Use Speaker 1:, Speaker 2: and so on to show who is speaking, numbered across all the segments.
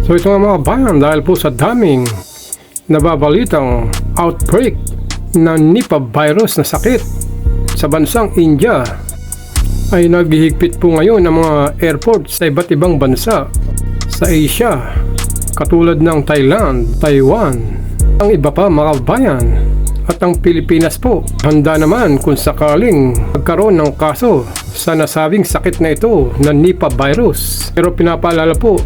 Speaker 1: So ito nga mga bayan, dahil po sa daming nababalitang outbreak ng Nipah virus na sakit sa bansang India, ay naghihigpit po ngayon ang mga airport sa iba't ibang bansa sa Asia, katulad ng Thailand, Taiwan, ang iba pa mga bayan. At ang Pilipinas po, handa naman kung sakaling magkaroon ng kaso sa nasabing sakit na ito na Nipah virus. Pero pinapaalala po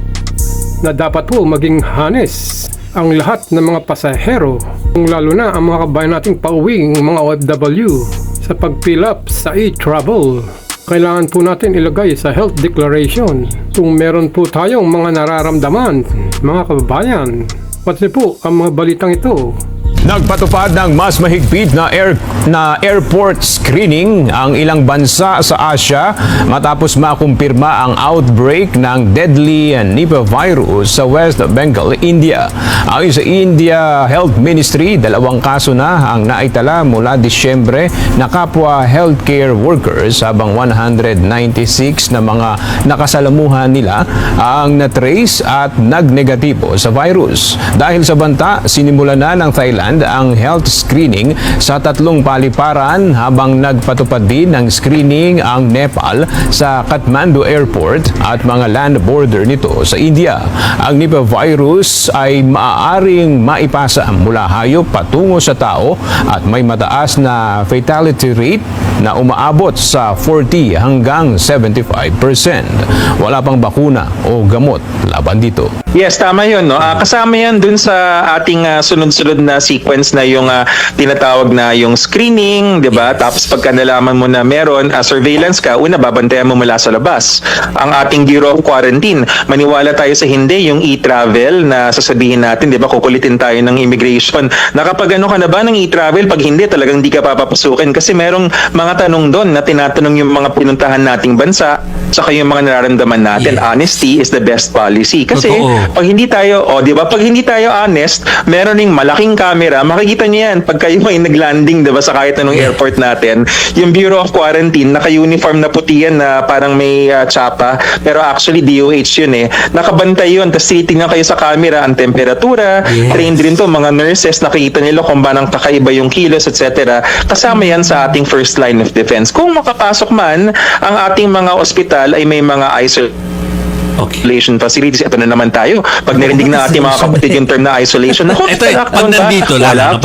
Speaker 1: na dapat po maging honest ang lahat ng mga pasahero, lalo na ang mga kabayan nating pauwing mga OFW sa pag-fill up sa e-travel. Kailangan po natin ilagay sa health declaration kung meron po tayong mga nararamdaman, mga kababayan. Pati po ang mga balitang ito.
Speaker 2: Nagpatupad ng mas mahigpit na airport screening ang ilang bansa sa Asia matapos makumpirma ang outbreak ng deadly Nipah virus sa West Bengal, India. Ayon sa India Health Ministry, 2 kaso na ang naitala mula Disyembre na kapwa healthcare workers, habang 196 na mga nakasalamuhan nila ang na-trace at nag-negatibo sa virus. Dahil sa banta, sinimula na ng Thailand ang health screening sa 3 paliparan, habang nagpatupad din ng screening ang Nepal sa Kathmandu Airport at mga land border nito sa India. Ang Nipah virus ay maaaring maipasa mula hayop patungo sa tao at may mataas na fatality rate na umaabot sa 40 hanggang 75%. Wala pang bakuna o gamot laban dito.
Speaker 3: Yes, tama yun. No? Kasama yan dun sa ating sunod-sunod na sequence na yung tinatawag na yung screening, di ba? Tapos pagka nalaman mo na meron, surveillance ka, una, babantayan mo mula sa labas. Ang ating Bureau of Quarantine, maniwala tayo sa hindi, yung e-travel na sasabihin natin, di ba? Kukulitin tayo ng immigration. Nakapag-ano ka na ba ng e-travel? Pag hindi, talagang di ka papapasukin. Kasi merong mga tanong doon na tinatanong yung mga pinuntahan nating bansa, saka yung mga nararamdaman natin. Yes. Honesty is the best policy. Kasi pag hindi tayo, di ba? Pag hindi tayo honest, meron ding malaking camera, makikita niyo yan pag kayo ay naglanding, di ba, sa kahit anong airport natin. Yung Bureau of Quarantine, naka-uniform na puti yan na parang may tsapa, pero actually DOH yun eh. Nakabantay yun, tapos titingnan kayo sa camera ang temperatura, trained rin to mga nurses, nakikita nila kung ba nang kakaiba yung kilos, etc. Kasama yan sa ating first line of defense. Kung makapasok man, ang ating mga ospital ay may mga isolation facilities. Ito na naman tayo. Pag narinig na ating mga kapatid yung term na isolation,
Speaker 4: ito pag nandito lang,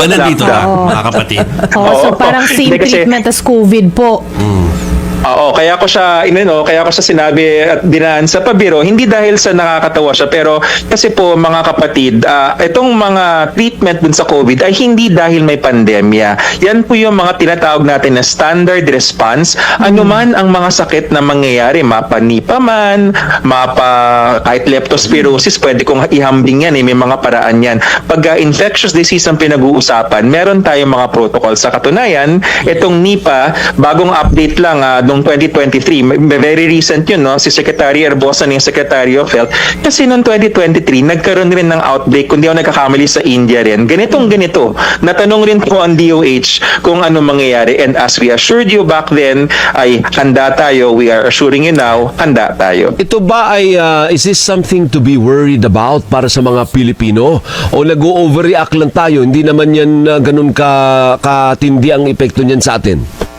Speaker 4: mga kapatid.
Speaker 5: So parang same treatment as COVID po.
Speaker 3: Oo, kaya ko siya sinabi at dinaan sa pabiro, hindi dahil sa nakakatawa siya, pero kasi po mga kapatid, itong mga treatment dun sa COVID ay hindi dahil may pandemya. Yan po yung mga tinatawag natin na standard response. Ano man ang mga sakit na mangyayari, mapa Nipah man, kahit leptospirosis, pwede kong ihambing yan, may mga paraan yan. Pag infectious disease ang pinag-uusapan, meron tayong mga protocol. Sa katunayan, itong Nipah, bagong update lang noong 2023, very recent yun, no? Si Secretary Erbosa ng Secretary of Health, kasi noong 2023 nagkaroon rin ng outbreak, kundi ako nagkakamali sa India rin, ganito, natanong rin po ang DOH kung ano mangyayari, and as we assured you back then, ay handa tayo, we are assuring you now, handa tayo.
Speaker 6: Ito ba ay is this something to be worried about para sa mga Pilipino, o nag-overreact lang tayo, hindi naman yan ganun katindi ang epekto niyan sa atin?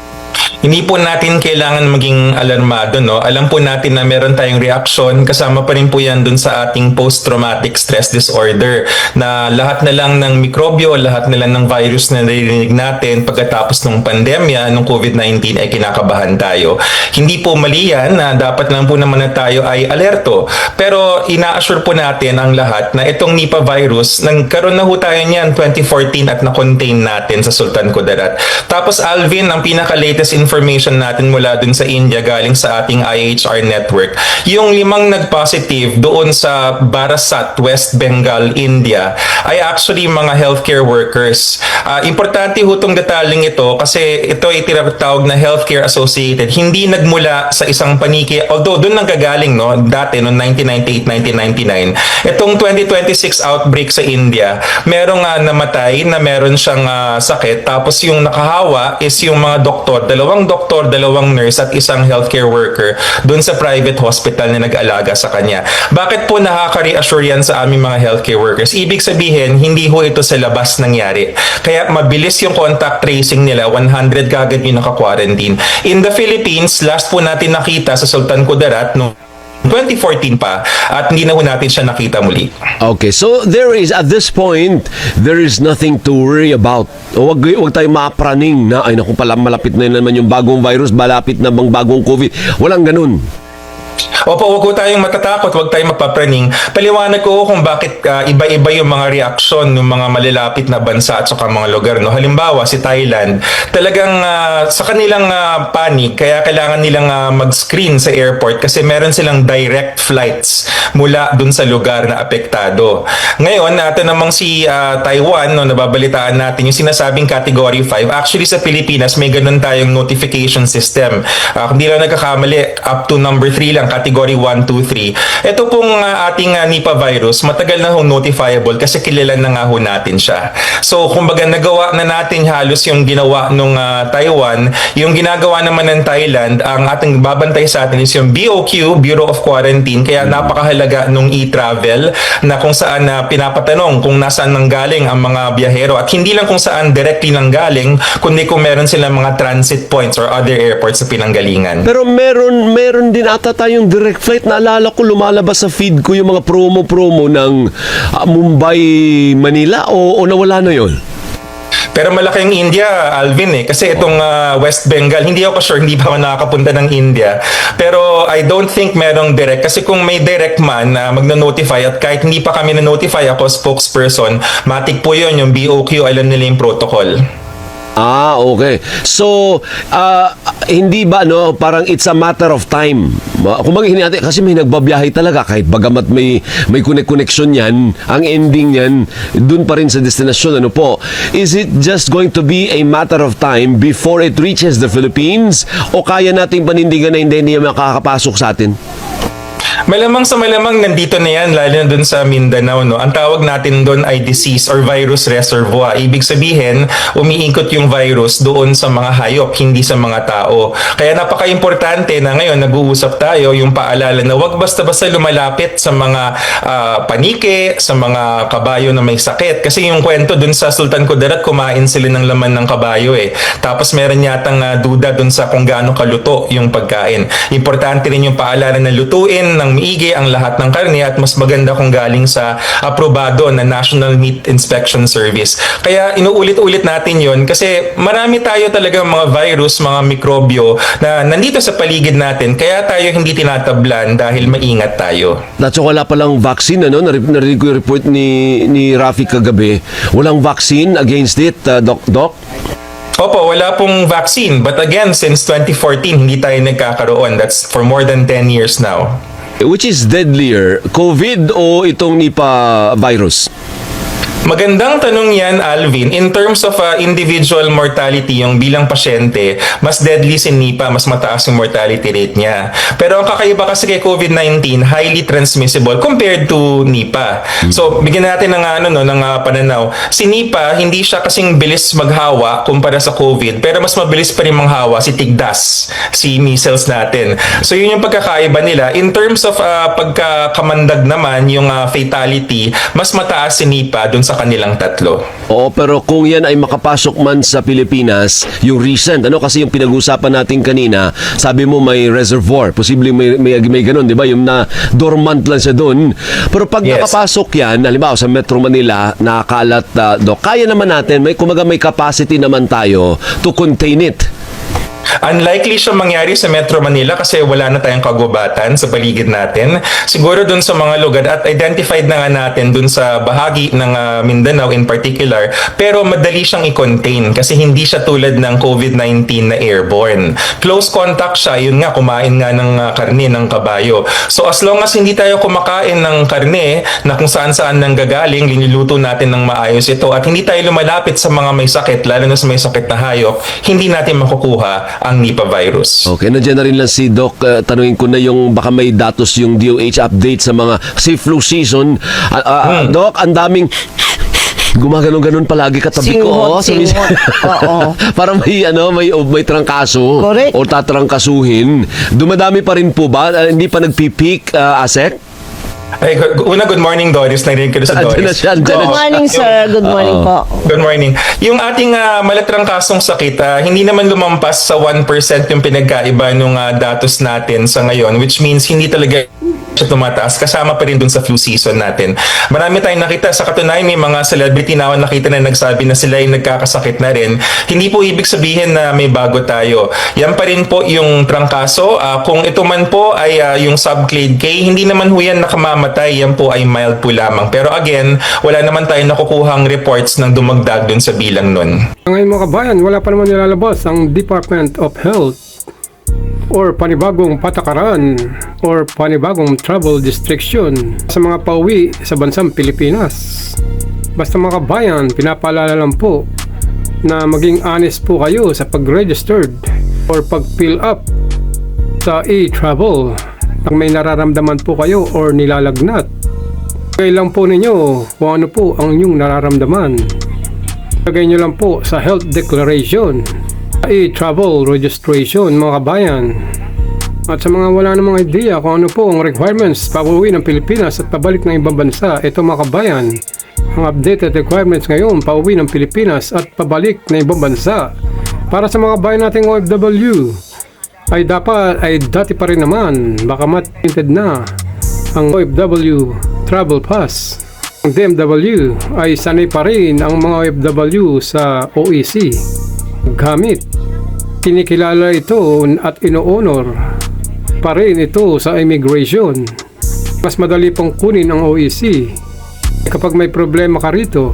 Speaker 7: Hindi po natin kailangan maging alarmado, no? Alam po natin na meron tayong reaction, kasama pa rin po yan dun sa ating post-traumatic stress disorder, na lahat na lang ng mikrobyo, lahat na lang ng virus na narinig natin pagkatapos ng pandemya, ng COVID-19 ay kinakabahan tayo. Hindi po mali yan, na dapat lang po naman na tayo ay alerto. Pero ina-assure po natin ang lahat na itong Nipah virus, nagkaroon na ho tayo niyan 2014 at na-contain natin sa Sultan Kudarat. Tapos Alvin, ang pinaka-latest information natin mula dun sa India galing sa ating IHR network, yung 5 nag-positive doon sa Barasat, West Bengal, India ay actually mga healthcare workers. Importante ho itong detaling ito kasi ito ay tinatawag na healthcare associated. Hindi nagmula sa isang paniki, although doon nang gagaling, no, dati noong 1998, 1999. Itong 2026 outbreak sa India, merong namatay na meron siyang sakit, tapos yung nakahawa is yung mga doktor, 2 doktor, 2 nurse at isang healthcare worker doon sa private hospital na nag-alaga sa kanya. Bakit po nakaka-reassure yan sa aming mga healthcare workers? Ibig sabihin, hindi ho ito sa labas nangyari. Kaya mabilis yung contact tracing nila, 100 kagad yung naka-quarantine. In the Philippines, last po natin nakita sa Sultan Kudarat no 2014 pa at hindi na ho natin siya nakita muli.
Speaker 6: Okay, so there is, at this point, there is nothing to worry about. Huwag tayong mapraning na, ay naku pala, malapit na naman yung bagong virus, malapit na bang bagong COVID. Walang ganun.
Speaker 7: Opo, huwag ko tayong matatakot, huwag tayong mapapraning. Paliwanag ko kung bakit iba-iba yung mga reaksyon ng mga malalapit na bansa at saka mga lugar. No? Halimbawa, si Thailand, talagang sa kanilang panic, kaya kailangan nilang mag-screen sa airport kasi meron silang direct flights mula dun sa lugar na apektado. Ngayon, natin namang si Taiwan, no, nababalitaan natin yung sinasabing Category 5. Actually, sa Pilipinas, may ganun tayong notification system. Kung di lang nagkakamali, up to number 3 lang, Category 1, 2, 3. Ito pong ating Nipah virus, matagal na hong notifiable kasi kilala na nga ho natin siya. So, kumbaga nagawa na natin halos yung ginawa nung Taiwan. Yung ginagawa naman ng Thailand, ang ating babantay sa atin is yung BOQ, Bureau of Quarantine. Kaya napakahalaga nung e-travel na kung saan pinapatanong kung nasaan nanggaling ang mga biyahero at hindi lang kung saan directly nanggaling, kundi kung meron silang mga transit points or other airports sa pinanggalingan.
Speaker 6: Pero meron din ata tayong direct flight. Naalala ko, lumalabas sa feed ko yung mga promo ng Mumbai, Manila o nawala na yon?
Speaker 7: Pero malaki yung India, Alvin Kasi itong West Bengal, hindi ako sure, hindi pa ako nakakapunta ng India. Pero I don't think merong direct. Kasi kung may direct man na magna-notify at kahit hindi pa kami na-notify ako spokesperson, matik po yun, yung BOQ, alam nila yung protocol.
Speaker 6: Ah, okay. So, hindi ba, no, parang it's a matter of time. Kung hindi natin, kasi may nagbabiyahe talaga, kahit bagamat may connection yan, ang ending yan, dun pa rin sa destinasyon, ano po. Is it just going to be a matter of time before it reaches the Philippines? O kaya nating panindigan na hindi makakapasok sa atin?
Speaker 7: Malamang sa malamang nandito na yan, lalo na dun sa Mindanao. No? Ang tawag natin doon ay disease or virus reservoir. Ibig sabihin, umiikot yung virus doon sa mga hayop, hindi sa mga tao. Kaya napaka-importante na ngayon nag-uusap tayo yung paalala na wag basta-basta lumalapit sa mga panike, sa mga kabayo na may sakit. Kasi yung kwento dun sa Sultan Kudarat, kumain sila ng laman ng kabayo Tapos meron yatang duda dun sa kung gaano kaluto yung pagkain. Importante rin yung paalala na lutuin ng maigi ang lahat ng karne at mas maganda kung galing sa aprobado na National Meat Inspection Service. Kaya inuulit-ulit natin yon kasi marami tayo talaga mga virus, mga mikrobyo na nandito sa paligid natin kaya tayo hindi tinatablan dahil maingat tayo.
Speaker 6: That's wala palang vaccine, ano? Narinig ko yung report ni Rafi kagabi. Walang vaccine against it, Doc?
Speaker 7: Opo, wala pong vaccine. But again, since 2014, hindi tayo nagkakaroon. That's for more than 10 years now.
Speaker 6: Which is deadlier, COVID o itong Nipah virus?
Speaker 7: Magandang tanong yan, Alvin. In terms of individual mortality, yung bilang pasyente, mas deadly si Nipah, mas mataas yung mortality rate niya. Pero ang kakaiba kasi kay COVID-19, highly transmissible compared to Nipah. So, bigyan natin ng pananaw. Si Nipah, hindi siya kasing bilis maghawa kumpara sa COVID, pero mas mabilis pa rin manghawa si Tigdas, si measles natin. So, yun yung pagkakaiba nila. In terms of pagkakamandag naman, yung fatality, mas mataas si Nipah dun sa kanilang tatlo.
Speaker 6: Oo, pero kung yan ay makapasok man sa Pilipinas, yung recent, kasi yung pinag-usapan natin kanina, sabi mo may reservoir, posibleng may ganun, di ba? Yung na dormant lang siya doon. Pero pag nakapasok yan, halimbawa sa Metro Manila, nakakalat, kaya naman natin, may capacity naman tayo to contain it.
Speaker 7: Unlikely siya mangyari sa Metro Manila kasi wala na tayong kagubatan sa paligid natin. Siguro dun sa mga lugar at identified na nga natin dun sa bahagi ng Mindanao in particular, pero madali siyang i-contain kasi hindi siya tulad ng COVID-19 na airborne. Close contact siya, yun nga, kumain nga ng karne ng kabayo. So as long as hindi tayo kumakain ng karne na kung saan-saan nang gagaling, linuluto natin ng maayos ito at hindi tayo lumalapit sa mga may sakit, lalo na sa may sakit na hayop, hindi natin makukuha ang Nipah virus.
Speaker 6: Okay, nandiyan na rin lang si Doc. Tanungin ko na yung baka may datos yung DOH update sa mga flu season. Doc, ang daming Gumaganon-ganon palagi katabi ko.
Speaker 8: Singot. Oo.
Speaker 6: Parang may trangkaso.
Speaker 8: Correct.
Speaker 6: O tatrangkasuhin. Dumadami pa rin po ba? Hindi pa nagpipeak, Asek?
Speaker 7: Ay, good morning, Doris. Narinig ka na sa
Speaker 6: Andyan na
Speaker 7: Doris.
Speaker 6: siya, andyan
Speaker 8: Good
Speaker 6: na siya.
Speaker 8: morning, sir. Good morning po.
Speaker 7: Good morning. Yung ating malatrangkasong sakit, hindi naman lumampas sa 1% yung pinagkaiba ng datos natin sa ngayon, which means hindi talaga siya tumataas. Kasama pa rin dun sa flu season natin. Marami tayong nakita. Sa katunayan, may mga celebrity na ako nakita na nagsabi na sila yung nagkakasakit na rin. Hindi po ibig sabihin na may bago tayo. Yan pa rin po yung trangkaso. Kung ito man po ay yung subclade K, hindi naman ho yan nakamamatay. Yan po ay mild po lamang. Pero again, wala naman tayong nakukuhang reports ng dumagdag dun sa bilang nun.
Speaker 1: Ngayon mga kabayan, wala pa naman nilalabas ang Department of Health or panibagong patakaran or panibagong travel restriction sa mga pauwi sa bansang Pilipinas. Basta mga kabayan, pinapaalala lang po na maging honest po kayo sa pag-registered or pag-fill up sa e-travel. Pag may nararamdaman po kayo or nilalagnat, kailan po ninyo kung ano po ang inyong nararamdaman. Lagay nyo lang po sa health declaration, e-travel registration mga kabayan. At sa mga wala namang idea kung ano po ang requirements pauwi ng Pilipinas at pabalik ng ibang bansa, ito mga kabayan, ang updated requirements ngayon pauwi ng Pilipinas at pabalik ng ibang bansa. Para sa mga kabayan nating OFW, ay dati pa rin naman, baka matintid na ang OFW Travel Pass. Ang DMW ay sanay pa rin ang mga OFW sa OEC gamit. Kinikilala ito at ino-honor pa rin ito sa immigration. Mas madali pang kunin ang OEC. Kapag may problema ka rito,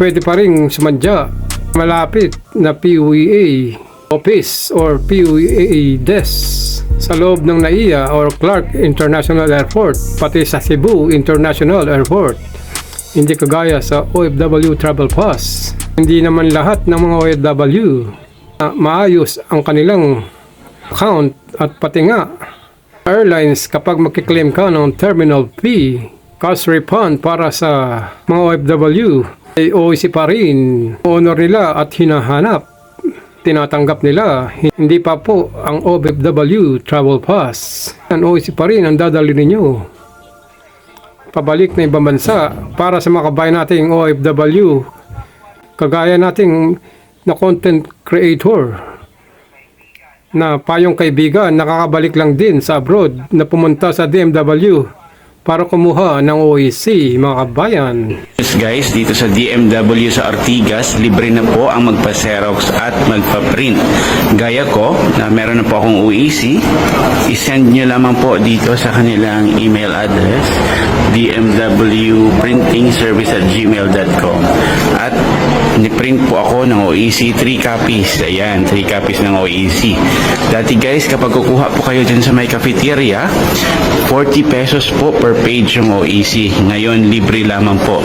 Speaker 1: pwede pa rin sumadya malapit na PUEA office or PUEA desk sa loob ng NAIA or Clark International Airport, pati sa Cebu International Airport. Hindi kagaya sa OFW Travel Pass. Hindi naman lahat ng mga OFW maayos ang kanilang account at pati nga airlines kapag magkiklaim ka ng terminal fee, cash refund para sa mga OFW ay OEC pa rin. Honor nila at hinahanap. Tinatanggap nila. Hindi pa po ang OFW Travel Pass. Ang OEC pa rin ang dadali ninyo pabalik na ibang bansa para sa mga kabayan nating OFW kagaya nating na content creator na payong kaibigan nakakabalik lang din sa abroad na pumunta sa DMW para kumuha ng OEC mga kabayan.
Speaker 9: Guys, dito sa DMW sa Ortigas, libre na po ang magpa-xerox at magpa-print. Gaya ko, na meron na po akong OEC, isend nyo lamang po dito sa kanilang email address, dmwprintingservice@gmail.com, at ni-print po ako ng OEC 3 copies. Ayan, 3 copies ng OEC. Dati guys, kapag kukuha po kayo dyan sa may cafeteria, 40 pesos po per page yung OEC. Ngayon, libre lamang po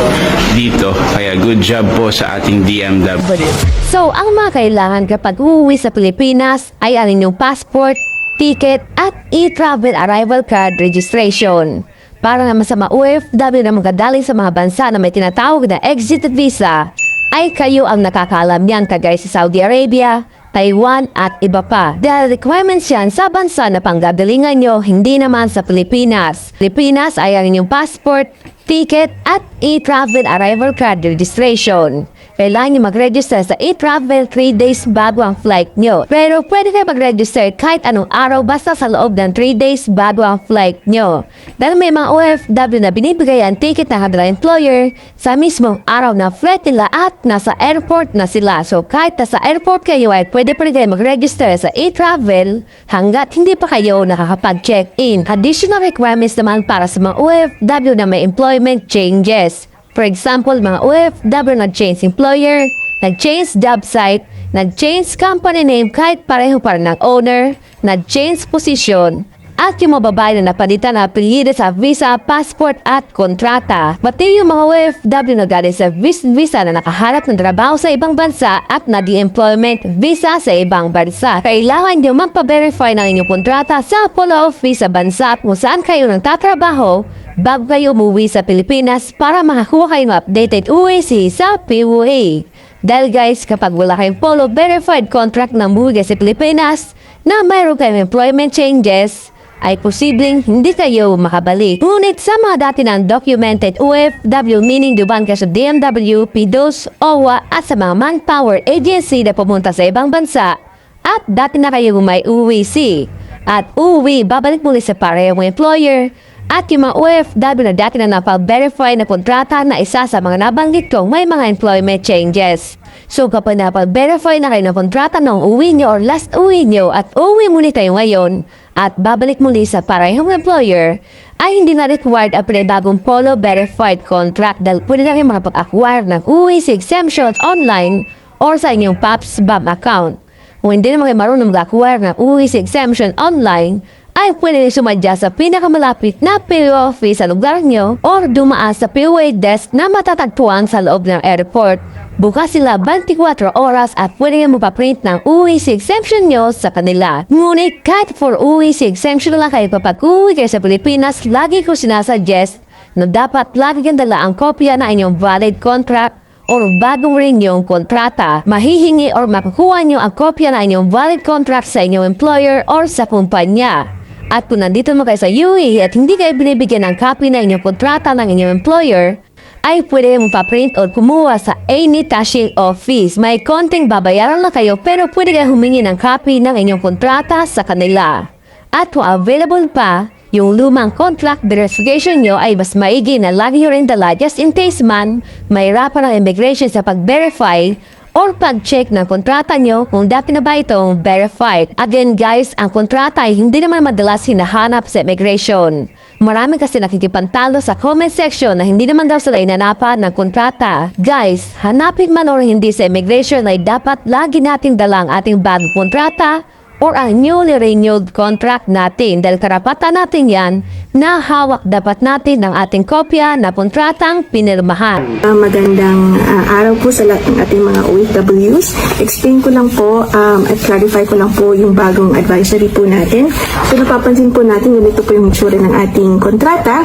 Speaker 9: dito. Kaya good job po sa ating DMW.
Speaker 10: So, ang mga kailangan kapag uuwi sa Pilipinas ay ang inyong passport, ticket, at e-travel arrival card registration. Para naman sa mga OFW na magdadaling sa mga bansa na may tinatawag na exit visa, ay kayo ang nakakaalam yan kagaya sa Saudi Arabia, Taiwan at iba pa. Dahil requirements yan sa bansa na panggagalingan nyo, hindi naman sa Pilipinas. Pilipinas ay ang inyong passport, ticket at e-travel arrival card registration. Kailangan nyo mag-register sa e-travel 3 days bago ang flight nyo. Pero pwede kayo mag-register kahit anong araw basta sa loob ng 3 days bago ang flight nyo. Dahil may mga OFW na binibigay ang ticket ng kanilang employer sa mismong araw na flight nila at nasa airport na sila. So kahit nasa airport kayo ay pwede pa rin kayo mag-register sa e-travel hanggat hindi pa kayo nakakapag-check-in. Additional requirements naman para sa mga OFW na may employment changes. For example, mga OFW nag-change employer, nag-change job site, nag-change company name kahit pareho pa rin ng owner, nag-change position, at yung mga babae na napalitan na apelyido sa visa, passport at kontrata. Pati yung mga OFW na galing sa visa na nakaharap ng trabaho sa ibang bansa at na di-employment visa sa ibang bansa. Kailangan nyo magpa-verify ng inyong kontrata sa Polo Office sa bansa kung saan kayo nagtatrabaho bago kayo umuwi sa Pilipinas para makakuha kayo ng updated UAC sa PUA. Dahil guys, kapag wala kayong Polo verified contract na umuwi sa Pilipinas na mayroon kayong employment changes, ay posibleng hindi kayo makabalik. Ngunit sa mga dati ng documented OFW, meaning duman ka sa DMW, PDOS, OWA at sa mga manpower agency na pumunta sa ibang bansa at dati na kayo may UWC at uuwi, babalik muli sa parehong employer at yung mga OFW na dati na napag-verify na kontrata na isa sa mga nabanggit kong may mga employment changes. So kapag napag-verify na kayo ng kontrata ng uwi nyo or last uwi nyo at uwi muli tayo ngayon at babalik muli sa parehong employer, ay hindi na required ang pinagagong Polo verified contract dahil pwede na kayo makapag-acquire ng UWC exemptions online or sa inyong PAPS BAM account. Kung hindi naman kayo marunong mag-acquire ng UWC exemption online, ay pwede rin sumadya sa pinakamalapit na PO office sa lugar nyo or dumaan sa POA desk na matatagpuan sa loob ng airport. Bukas sila 24 oras at pwede nga mapaprint ng UWC exemption nyo sa kanila. Ngunit kahit for UWC exemption lang kayo kapag uwi kayo sa Pilipinas, lagi ko sinasuggest na dapat lagi kang dala ang kopya na inyong valid contract or bagong rin yung kontrata. Mahihingi or makukuha nyo ang kopya na inyong valid contract sa inyong employer or sa kumpanya. At kung nandito mo kayo sa UAE at hindi kayo binibigyan ng copy na inyong kontrata ng inyong employer, ay pwede mo pa-print o kumuha sa any tashing office. May konting babayaran na kayo pero pwede kayo humingi ng copy ng inyong kontrata sa kanila. At kung available pa, yung lumang contract verification nyo ay mas maigi na lagi nyo rin dala just in case man mahirapan ang immigration sa pag-verify or pag-check ng kontrata nyo kung dati na ba itong verified. Again guys, ang kontrata ay hindi naman madalas hinahanap sa immigration. Marami kasi nakikipantalo sa comment section na hindi naman daw sila inanapan ng kontrata. Guys, hanapin man or hindi sa immigration ay dapat lagi nating dalang ating bagong kontrata or ang newly renewed contract natin dahil karapatan natin yan na hawak dapat natin ng ating kopya na kontratang pinirmahan.
Speaker 11: Magandang araw po sa lahat ng ating mga OFWs. Explain ko lang po at clarify ko lang po yung bagong advisory po natin. So napapansin po natin ganito po yung itsura ng ating kontrata.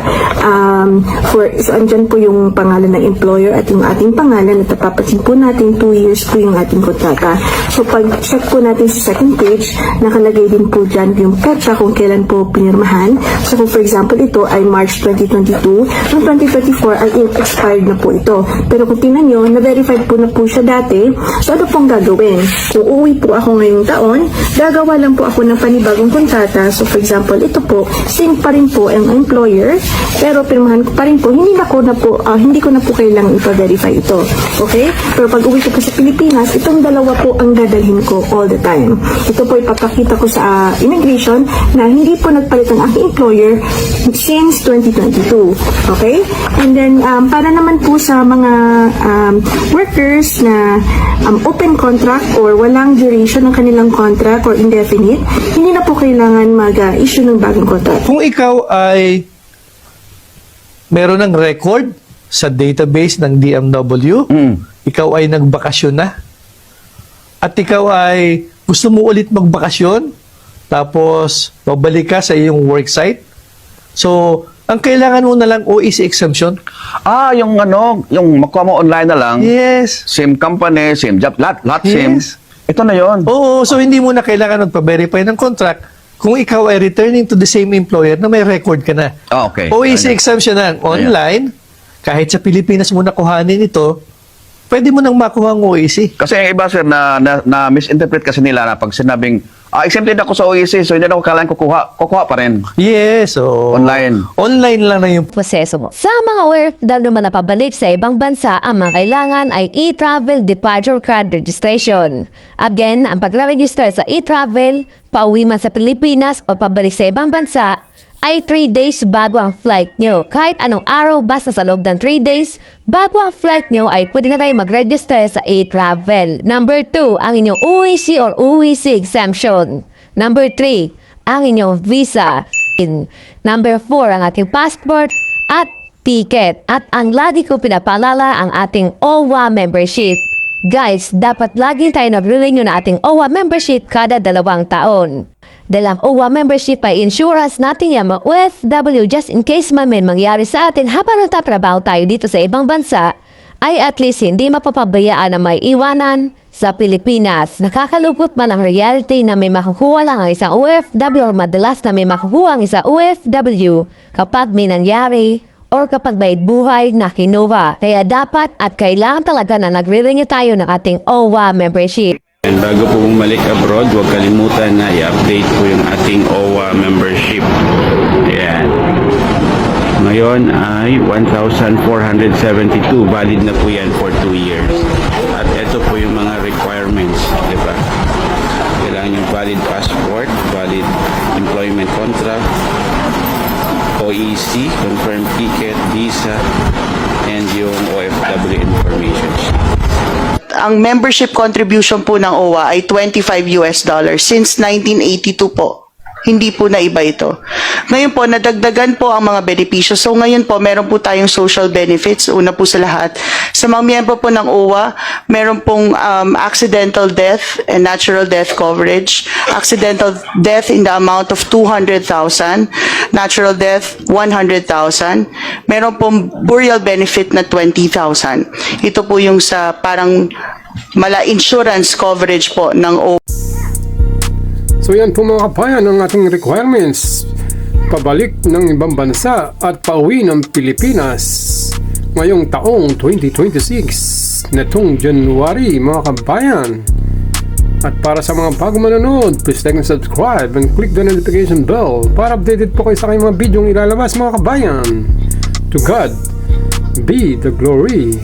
Speaker 11: So andyan po yung pangalan ng employer at yung ating pangalan at napapansin po natin 2 years po yung ating kontrata. So pag check po natin sa second page, nakalagay din po dyan yung petsa kung kailan po pinirmahan. So kung for example ito ay March 2022, noong 2024 ay expired na po ito. Pero kung tingnan nyo, na-verified po na po siya dati. So ano pong gagawin? Kung uuwi po ako ngayong taon, gagawa lang po ako ng panibagong kontrata. So for example, ito po, same pa rin po ang employer, pero pirmahan ko pa rin po, hindi ko na po kailangang ipa-verify ito. Okay? Pero pag uwi ko po sa Pilipinas, itong dalawa po ang dadalhin ko all the time. Ito po ipapakita ko sa immigration na hindi po nagpalit ang aking employer since 2022. Okay? And then, para naman po sa mga workers na open contract or walang duration ng kanilang contract or indefinite, hindi na po kailangan mag-issue ng bagong contract.
Speaker 12: Kung ikaw ay meron ng record sa database ng DMW, ikaw ay nagbakasyon na, at ikaw ay gusto mo ulit magbakasyon, tapos babalik ka sa iyong worksite, so ang kailangan mo na lang OEC exemption.
Speaker 13: Yung makuha mo online na lang.
Speaker 12: Yes.
Speaker 13: Same company, same job, lahat same.
Speaker 12: Yes.
Speaker 13: Ito na yon.
Speaker 12: Oo, so hindi mo na kailangan magpa-verify ng contract kung ikaw ay returning to the same employer na may record ka na.
Speaker 13: Okay.
Speaker 12: OEC exemption na online, kahit sa Pilipinas mo nakuhanin ito, pwede mo nang makuha ang OEC.
Speaker 13: Kasi yung iba, sir, na misinterpret kasi nila na pag sinabing, exempted ako sa OEC, so hindi na ako kailangan kukuha pa rin.
Speaker 12: Yes, so online lang na yung
Speaker 10: proseso mo. Sa mga OFW naman na pabalik sa ibang bansa, ang mga kailangan ay e-travel departure card registration. Again, ang pag-register sa e-travel, pauwi man sa Pilipinas o pabalik sa ibang bansa, ay 3 days bago ang flight nyo. Kahit anong araw, basta sa loob ng 3 days, bago ang flight nyo ay pwede na kayo mag-register sa e-travel. Number 2, ang inyong UWC or UWC exemption. Number 3, ang inyong visa. Number 4, ang ating passport at ticket. At ang lagi ko pinapaalala, ang ating OWA membership. Guys, dapat lagi tayo nag-renew na ating OWA membership kada 2 taon. Dahil ang OWA membership ay insurance natin yan mga OFW just in case man may mangyari sa atin habang nagtatrabaho tayo dito sa ibang bansa, ay at least hindi mapapabayaan na may iwanan sa Pilipinas. Nakakalupot man ang reality na may makukuha lang ang isang OFW o madalas na may makukuha ang isang OFW kapag may nangyari or kapag may buhay na kinuha. Kaya dapat at kailangan talaga na nagre-renew tayo ng ating OWA membership.
Speaker 9: And bago po bumalik abroad, huwag kalimutan na i-update po yung ating OWA membership. Ayan. Ngayon ay 1,472. Valid na po yan for 2 years. At ito po yung mga requirements, di ba? Kailangan yung valid passport, valid employment contract, OEC, confirmed ticket, visa, and yung OFW information sheet.
Speaker 14: Ang membership contribution po ng OWA ay $25 since 1982 po. Hindi po na iba ito. Ngayon po, nadagdagan po ang mga benepisyo. So ngayon po, meron po tayong social benefits. Una po sa lahat. Sa mga miyembro po ng OWA, meron pong accidental death and natural death coverage. Accidental death in the amount of 200,000. Natural death, 100,000. Meron pong burial benefit na 20,000. Ito po yung sa parang mala insurance coverage po ng OWA.
Speaker 1: So yan po mga kabayan ang ating requirements. Pabalik ng ibang bansa at pauwi ng Pilipinas ngayong taong 2026 netong January mga kabayan. At para sa mga bago manonood, please like and subscribe and click the notification bell para updated po kayo sa aking mga bidyong ilalabas mga kabayan. To God be the glory.